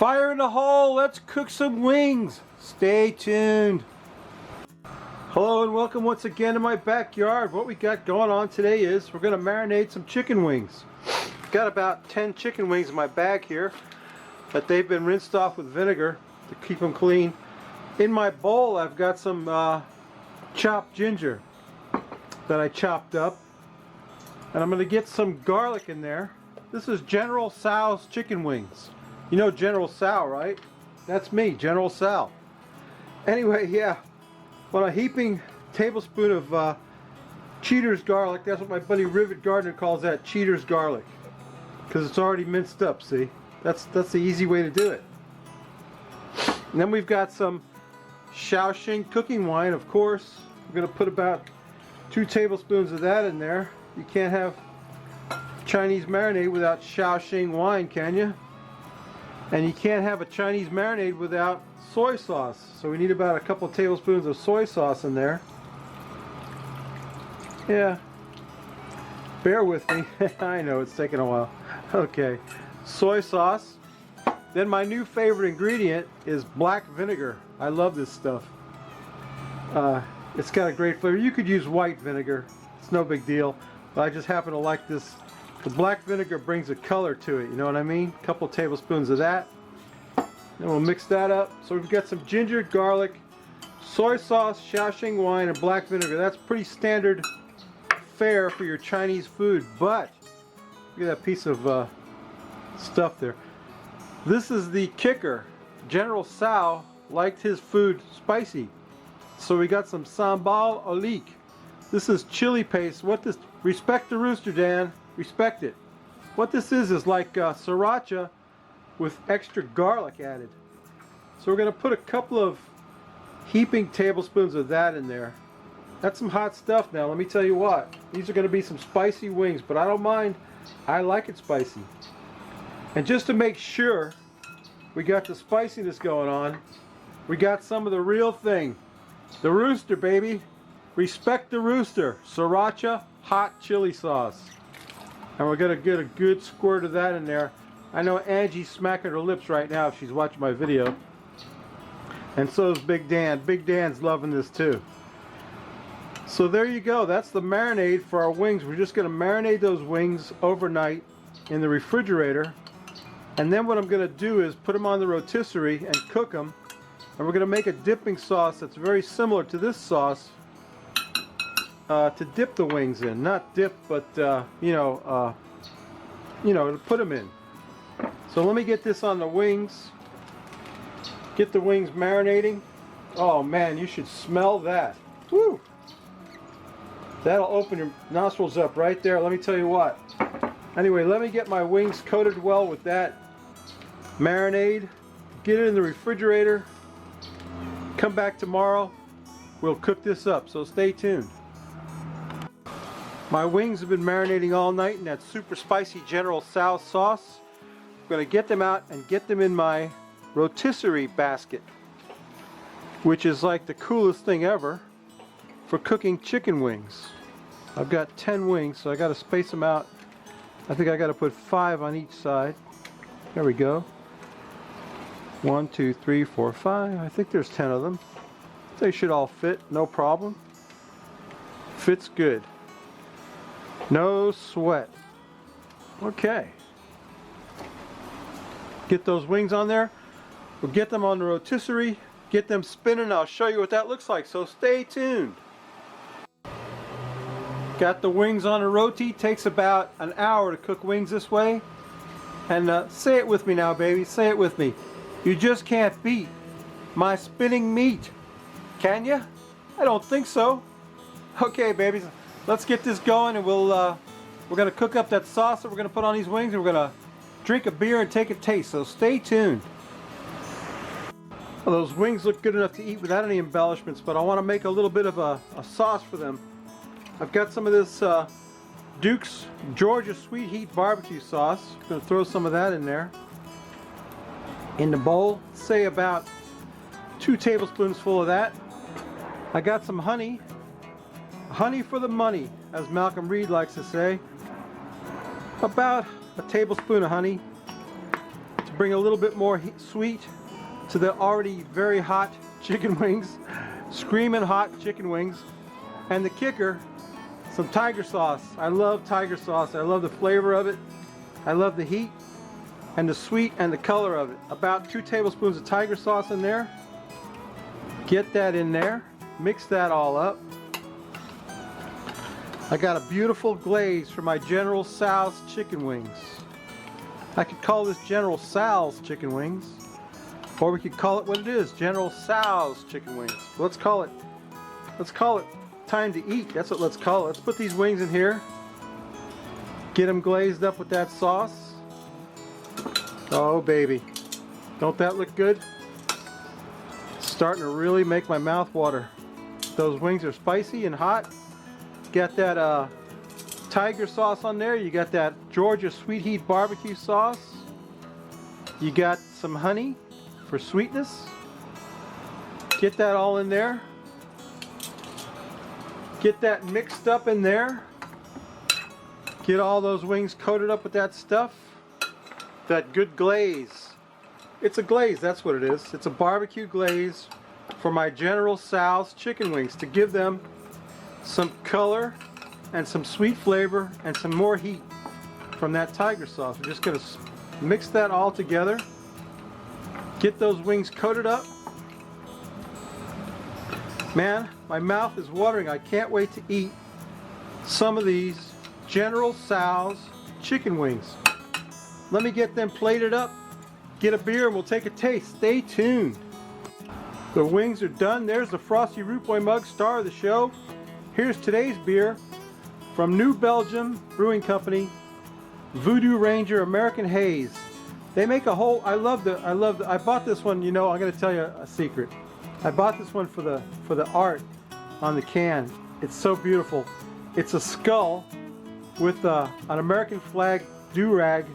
Fire in the hole, let's cook some wings. Stay tuned. Hello and welcome once again to my backyard. What we got going on today is we're going to marinate some chicken wings. Got about 10 chicken wings in my bag here, but they've been rinsed off with vinegar to keep them clean. In my bowl I've got some chopped ginger that I chopped up, and I'm going to get some garlic in there. This is General Sal's chicken wings. You know General Sal, right? That's me, General Sal. Anyway, yeah, want a heaping tablespoon of Cheater's garlic. That's what my buddy Rivet Gardner calls that, Cheater's garlic, because it's already minced up. See, that's the easy way to do it. And then we've got some Shao Hsing cooking wine, of course. We're going to put about 2 tablespoons of that in there. You can't have Chinese marinade without Shao Hsing wine, can you? And you can't have a Chinese marinade without soy sauce. So we need about a couple of tablespoons of soy sauce in there. Yeah. Bear with me. I know it's taking a while. Okay. Soy sauce. Then my new favorite ingredient is black vinegar. I love this stuff. It's got a great flavor. You could use white vinegar. It's no big deal. But I just happen to like this. The black vinegar brings a color to it, you know what I mean? A couple tablespoons of that. Then we'll mix that up. So we've got some ginger, garlic, soy sauce, Shao Hsing wine, and black vinegar. That's pretty standard fare for your Chinese food, but look at that piece of stuff there. This is the kicker. General Sal liked his food spicy. So we got some Sambal Olek. This is chili paste. Respect the rooster, Dan. Respect it. What this is like Sriracha with extra garlic added. So we're going to put a couple of heaping tablespoons of that in there. That's some hot stuff now. Let me tell you what. These are going to be some spicy wings, but I don't mind. I like it spicy. And just to make sure we got the spiciness going on, we got some of the real thing. The rooster, baby. Respect the rooster. Sriracha hot chili sauce. And we're going to get a good squirt of that in there. I know Angie's smacking her lips right now if she's watching my video. And so is Big Dan. Big Dan's loving this too. So there you go. That's the marinade for our wings. We're just going to marinate those wings overnight in the refrigerator. And then what I'm going to do is put them on the rotisserie and cook them. And we're going to make a dipping sauce that's very similar to this sauce. To dip the wings in, not dip, but to put them in. So let me get this on the wings. Get the wings marinating. Oh man, you should smell that. Woo! That'll open your nostrils up right there. Let me tell you what. Anyway, let me get my wings coated well with that marinade. Get it in the refrigerator. Come back tomorrow. We'll cook this up. So stay tuned. My wings have been marinating all night in that super spicy General Sal sauce. I'm going to get them out and get them in my rotisserie basket, which is like the coolest thing ever for cooking chicken wings. I've got 10 wings, so I got to space them out. I think I got to put 5 on each side. There we go. 1, 2, 3, 4, 5. I think there's 10 of them. They should all fit, no problem. Fits good. No sweat. Okay. Get those wings on there. We'll get them on the rotisserie. Get them spinning. I'll show you what that looks like. So stay tuned. Got the wings on a roti. Takes about an hour to cook wings this way. And say it with me now, baby. Say it with me. You just can't beat my spinning meat. Can you? I don't think so. Okay, babies. Let's get this going, and we're going to cook up that sauce that we're going to put on these wings, and we're going to drink a beer and take a taste, so stay tuned. Well, those wings look good enough to eat without any embellishments, but I want to make a little bit of a sauce for them. I've got some of this Duke's Georgia Sweet Heat barbecue sauce. I'm going to throw some of that in there. In the bowl, say about 2 tablespoons full of that. I got some honey. Honey for the money, as Malcolm Reed likes to say. About a tablespoon of honey to to bring a little bit more sweet to the already very hot chicken wings. Screaming hot chicken wings. And the kicker, some tiger sauce. I love tiger sauce. I love the flavor of it. I love the heat and the sweet and the color of it. About 2 tablespoons of tiger sauce in there. Get that in there. Mix that all up. I got a beautiful glaze for my General Sal's chicken wings. I could call this General Sal's chicken wings. Or we could call it what it is, General Sal's chicken wings. Let's call it time to eat. That's what let's call it. Let's put these wings in here. Get them glazed up with that sauce. Oh baby. Don't that look good? It's starting to really make my mouth water. Those wings are spicy and hot. Got that tiger sauce on there. You got that Georgia sweet heat barbecue sauce. You got some honey for sweetness. Get that all in there. Get that mixed up in there. Get all those wings coated up with that stuff. That good glaze. It's a glaze, that's what it is. It's a barbecue glaze for my General Sal's chicken wings to give them some color and some sweet flavor and some more heat from that tiger sauce. We're just going to mix that all together. Get those wings coated up. Man, my mouth is watering. I can't wait to eat some of these General Sal's chicken wings. Let me get them plated up, get a beer, and we'll take a taste. Stay tuned. The wings are done. There's the Frosty Root Boy mug, star of the show. Here's today's beer from New Belgium Brewing Company, Voodoo Ranger American Haze. They make a whole, I bought this one, you know, I'm going to tell you a secret. I bought this one for the art on the can. It's so beautiful. It's a skull with an American flag do-rag.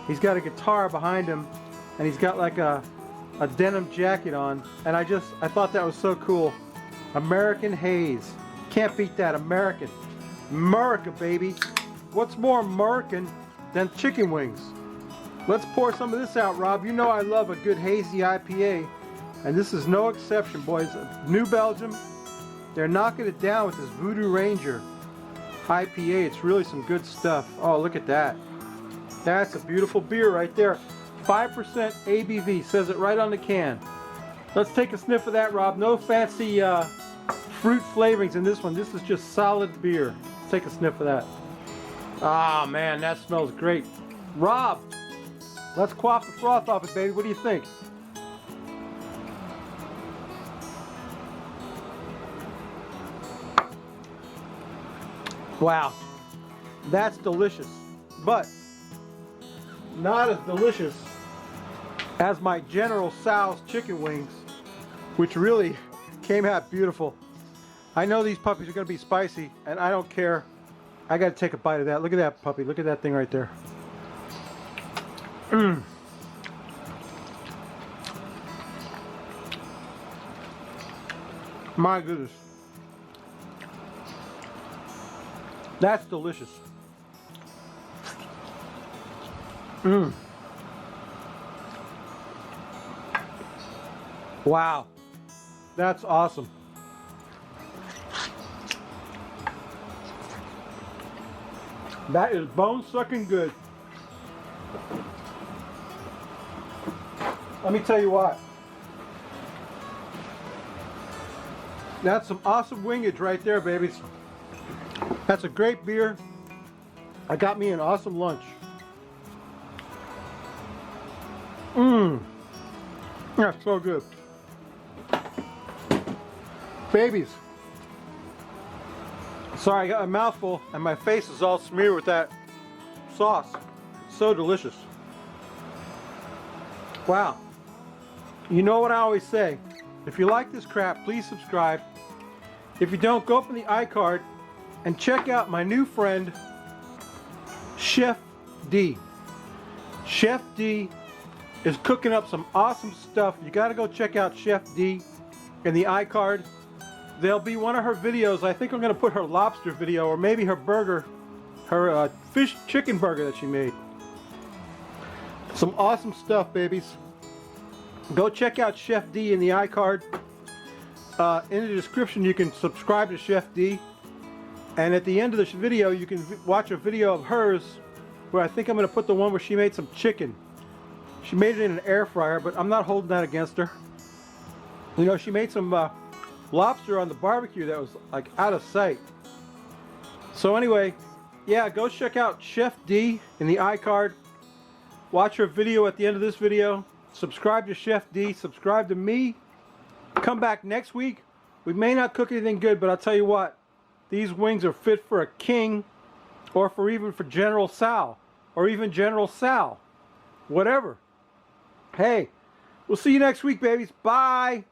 He's got a guitar behind him, and he's got like a denim jacket on. And I thought that was so cool. American Haze. Can't beat that. American. America, baby. What's more American than chicken wings? Let's pour some of this out, Rob. You know I love a good hazy IPA, and this is no exception, boys. New Belgium, they're knocking it down with this Voodoo Ranger IPA. It's really some good stuff. Oh, look at that. That's a beautiful beer right there. 5% ABV, says it right on the can. Let's take a sniff of that, Rob. No fancy fruit flavorings in this one. This is just solid beer. Let's take a sniff of that. Ah, man, that smells great. Rob, let's quaff the froth off it, baby. What do you think? Wow, that's delicious, but not as delicious as my General Sal's chicken wings, which really came out beautiful. I know these puppies are going to be spicy, and I don't care. I got to take a bite of that. Look at that puppy. Look at that thing right there. Mmm. My goodness. That's delicious. Mmm. Wow. That's awesome. That is bone-sucking good. Let me tell you what. That's some awesome wingage right there, babies. That's a great beer. I got me an awesome lunch. Mmm. That's so good. Babies. Sorry, I got a mouthful and my face is all smeared with that sauce. So delicious. Wow. You know what I always say. If you like this crap, please subscribe. If you don't, go up in the iCard and check out my new friend, Chef D. Chef D is cooking up some awesome stuff. You got to go check out Chef D in the iCard. There'll be one of her videos. I think I'm going to put her lobster video, or maybe her burger, her fish chicken burger that she made. Some awesome stuff, babies. Go check out Chef D in the iCard. In the description you can subscribe to Chef D. And at the end of this video you can watch a video of hers where I think I'm going to put the one where she made some chicken. She made it in an air fryer, but I'm not holding that against her. You know, she made some lobster on the barbecue that was like out of sight. So anyway, yeah, go check out Chef D in the iCard. Watch her video at the end of this video. Subscribe to Chef D. Subscribe to me. Come back next week. We may not cook anything good, but I'll tell you what. These wings are fit for a king, or for even for General Sal, or even General Sal. Whatever. Hey, we'll see you next week, babies. Bye.